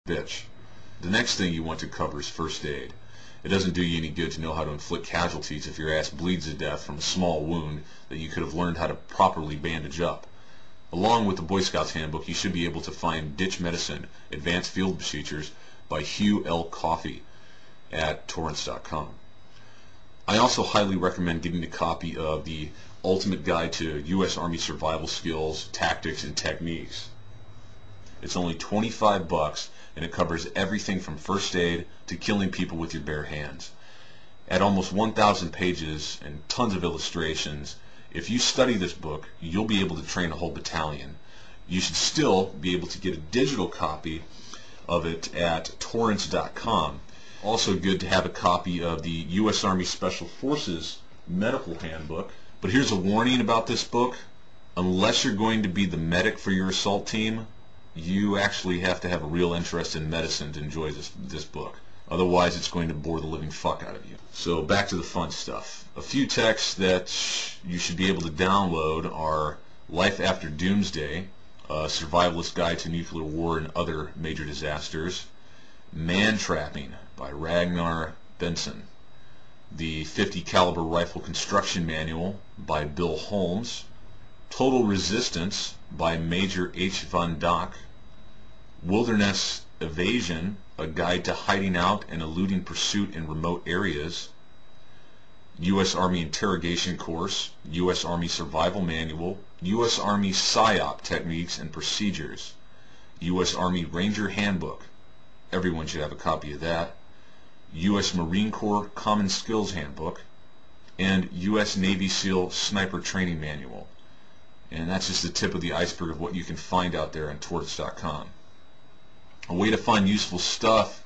bitch. The next thing you want to cover is first aid. It doesn't do you any good to know how to inflict casualties if your ass bleeds to death from a small wound that you could have learned how to properly bandage up. Along with the Boy Scouts Handbook, you should be able to find Ditch Medicine, Advanced Field Procedures by Hugh L. Coffey at torrents.com. I also highly recommend getting a copy of the Ultimate Guide to U.S. Army Survival Skills, Tactics, and Techniques. It's only $25 and it covers everything from first aid to killing people with your bare hands. At almost 1,000 pages and tons of illustrations, if you study this book, you'll be able to train a whole battalion. You should still be able to get a digital copy of it at torrents.com. Also good to have a copy of the U.S. Army Special Forces Medical Handbook. But here's a warning about this book. Unless you're going to be the medic for your assault team, you actually have to have a real interest in medicine to enjoy this book. Otherwise, it's going to bore the living fuck out of you. So back to the fun stuff. A few texts that you should be able to download are Life After Doomsday, a Survivalist Guide to Nuclear War and Other Major Disasters, Man Trapping by Ragnar Benson, the 50 Caliber Rifle Construction Manual by Bill Holmes, Total Resistance by Major H. Von Dock, Wilderness Evasion, a guide to hiding out and eluding pursuit in remote areas, U.S. Army Interrogation Course, U.S. Army Survival Manual, U.S. Army PSYOP Techniques and Procedures, U.S. Army Ranger Handbook, everyone should have a copy of that, U.S. Marine Corps Common Skills Handbook, and U.S. Navy SEAL Sniper Training Manual. And that's just the tip of the iceberg of what you can find out there on torrents.com. A way to find useful stuff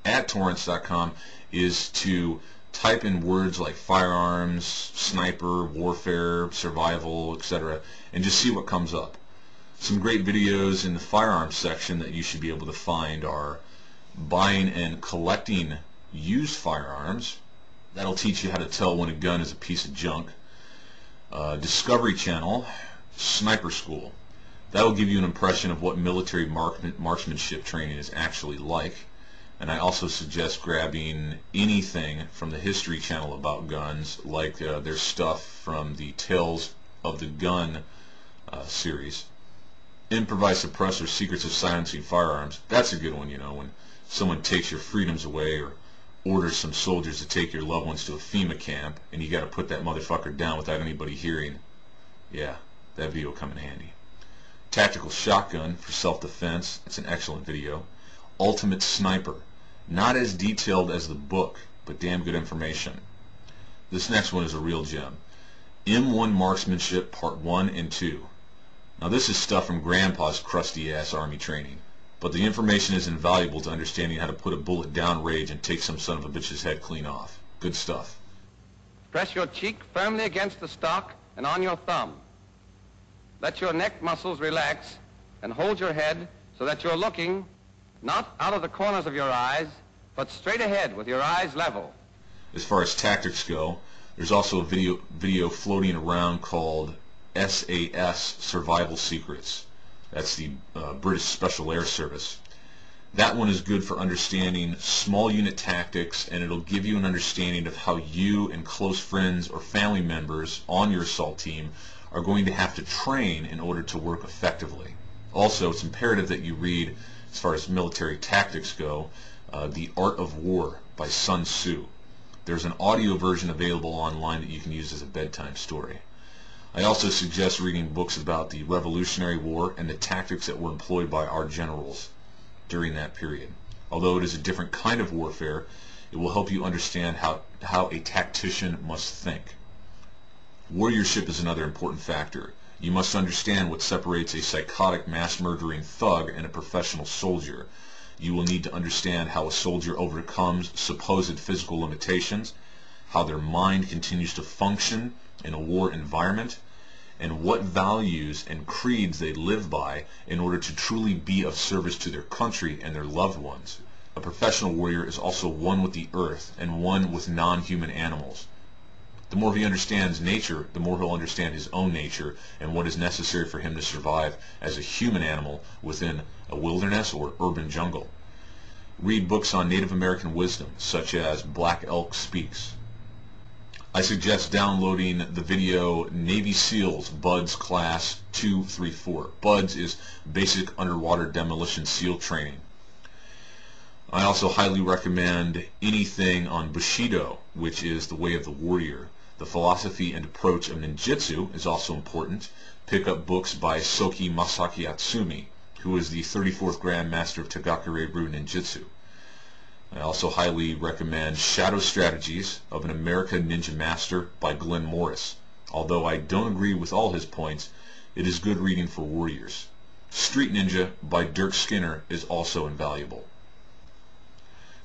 at torrents.com is to type in words like firearms, sniper, warfare, survival, etc., and just see what comes up. Some great videos in the firearms section that you should be able to find are buying and collecting used firearms. That'll teach you how to tell when a gun is a piece of junk. Discovery Channel, Sniper School. That'll give you an impression of what military marksmanship training is actually like. And I also suggest grabbing anything from the History Channel about guns, like their stuff from the Tales of the Gun series. Improvised Suppressor, Secrets of Silencing Firearms. That's a good one, you know, when someone takes your freedoms away or orders some soldiers to take your loved ones to a FEMA camp and you got to put that motherfucker down without anybody hearing. Yeah, that video will come in handy. Tactical Shotgun for Self-Defense. It's an excellent video. Ultimate Sniper. Not as detailed as the book, but damn good information. This next one is a real gem. M1 Marksmanship Part 1 and 2. Now this is stuff from Grandpa's crusty ass Army training, but the information is invaluable to understanding how to put a bullet down range and take some son of a bitch's head clean off. Good stuff. Press your cheek firmly against the stock and on your thumb. Let your neck muscles relax and hold your head so that you're looking not out of the corners of your eyes, but straight ahead with your eyes level. As far as tactics go, there's also a video floating around called SAS Survival Secrets. That's the British Special Air Service. That one is good for understanding small unit tactics, and it'll give you an understanding of how you and close friends or family members on your assault team are going to have to train in order to work effectively. Also, it's imperative that you read, as far as military tactics go, The Art of War by Sun Tzu. There's an audio version available online that you can use as a bedtime story. I also suggest reading books about the Revolutionary War and the tactics that were employed by our generals during that period. Although it is a different kind of warfare, it will help you understand how a tactician must think. Warriorship is another important factor. You must understand what separates a psychotic mass-murdering thug and a professional soldier. You will need to understand how a soldier overcomes supposed physical limitations, how their mind continues to function in a war environment, and what values and creeds they live by in order to truly be of service to their country and their loved ones. A professional warrior is also one with the earth and one with non-human animals. The more he understands nature, the more he'll understand his own nature and what is necessary for him to survive as a human animal within a wilderness or urban jungle. Read books on Native American wisdom, such as Black Elk Speaks. I suggest downloading the video Navy SEALs BUDS Class 234. BUDS is Basic Underwater Demolition SEAL Training. I also highly recommend anything on Bushido, which is the way of the warrior. The philosophy and approach of ninjutsu is also important. Pick up books by Soki Masaki Atsumi, who is the 34th Grand Master of Tagakure-ryu Ninjutsu. I also highly recommend Shadow Strategies of an American Ninja Master by Glenn Morris. Although I don't agree with all his points, it is good reading for warriors. Street Ninja by Dirk Skinner is also invaluable.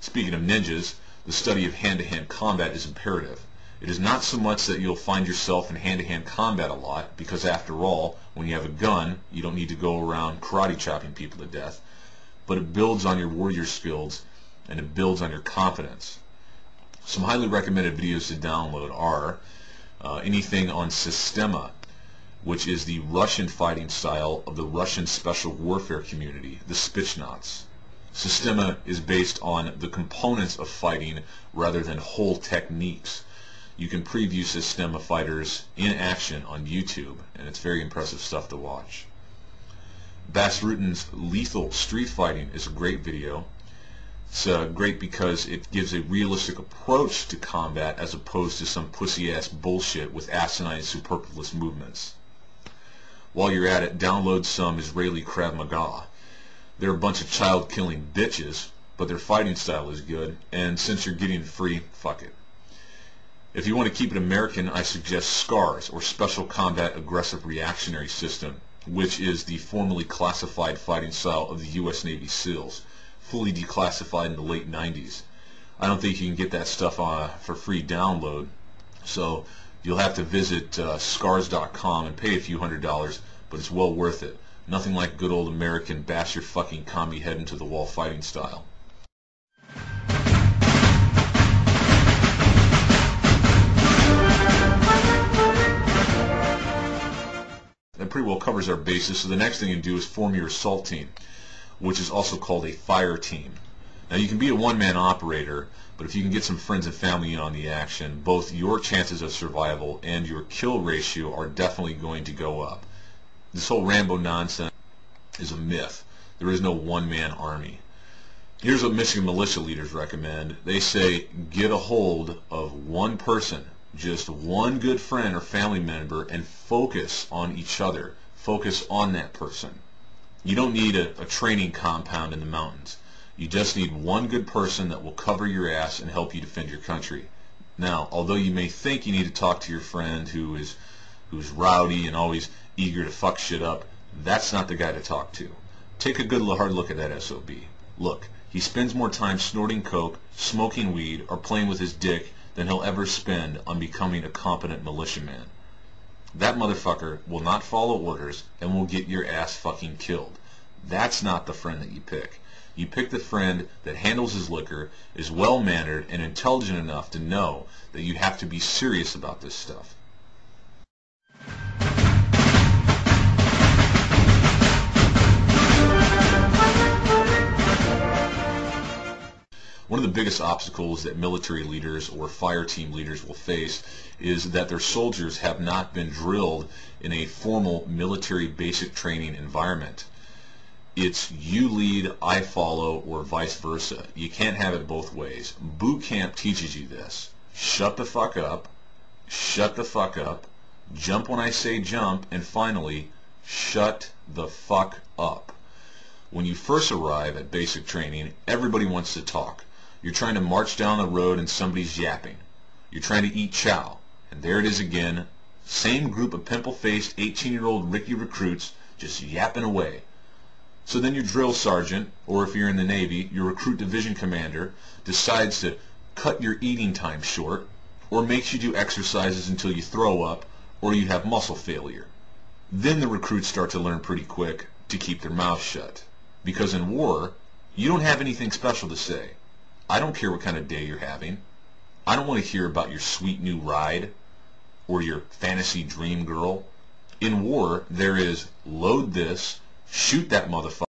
Speaking of ninjas, the study of hand-to-hand combat is imperative. It is not so much that you'll find yourself in hand-to-hand combat a lot, because after all, when you have a gun, you don't need to go around karate chopping people to death, but it builds on your warrior skills and it builds on your confidence. Some highly recommended videos to download are anything on Sistema, which is the Russian fighting style of the Russian special warfare community, the Spetsnaz. Sistema is based on the components of fighting rather than whole techniques. You can preview Sistema fighters in action on YouTube, and it's very impressive stuff to watch. Bas Rutten's Lethal Street Fighting is a great video. It's great because it gives a realistic approach to combat as opposed to some pussy-ass bullshit with asinine superfluous movements. While you're at it, download some Israeli Krav Maga. They're a bunch of child-killing bitches, but their fighting style is good, and since you're getting it free, fuck it. If you want to keep it American, I suggest SCARS, or Special Combat Aggressive Reactionary System, which is the formally classified fighting style of the U.S. Navy SEALs, fully declassified in the late 90s. I don't think you can get that stuff for free download, so you'll have to visit scars.com and pay a few $100s, but it's well worth it. Nothing like good old American bash your fucking commie head into the wall fighting style. That pretty well covers our basis, so the next thing you do is form your assault team, which is also called a fire team. Now you can be a one-man operator, but if you can get some friends and family in on the action, both your chances of survival and your kill ratio are definitely going to go up. This whole Rambo nonsense is a myth. There is no one-man army. Here's what Michigan militia leaders recommend. They say get a hold of one person, just one good friend or family member, and focus on each other. Focus on that person. You don't need a training compound in the mountains. You just need one good person that will cover your ass and help you defend your country. Now, although you may think you need to talk to your friend who's rowdy and always eager to fuck shit up, that's not the guy to talk to. Take a good hard look at that SOB. Look, he spends more time snorting coke, smoking weed, or playing with his dick than he'll ever spend on becoming a competent militiaman. That motherfucker will not follow orders and will get your ass fucking killed. That's not the friend that you pick. You pick the friend that handles his liquor, is well-mannered, and intelligent enough to know that you have to be serious about this stuff. One of the biggest obstacles that military leaders or fire team leaders will face is that their soldiers have not been drilled in a formal military basic training environment. It's you lead, I follow, or vice versa. You can't have it both ways. Boot camp teaches you this. Shut the fuck up, jump when I say jump, and finally, shut the fuck up. When you first arrive at basic training, everybody wants to talk. You're trying to march down the road and somebody's yapping. You're trying to eat chow, and there it is again. Same group of pimple-faced 18-year-old Ricky recruits just yapping away. So then your drill sergeant, or if you're in the Navy, your recruit division commander, decides to cut your eating time short, or makes you do exercises until you throw up, or you have muscle failure. Then the recruits start to learn pretty quick to keep their mouths shut. Because in war, you don't have anything special to say. I don't care what kind of day you're having. I don't want to hear about your sweet new ride or your fantasy dream girl. In war, there is load this, shoot that motherfucker.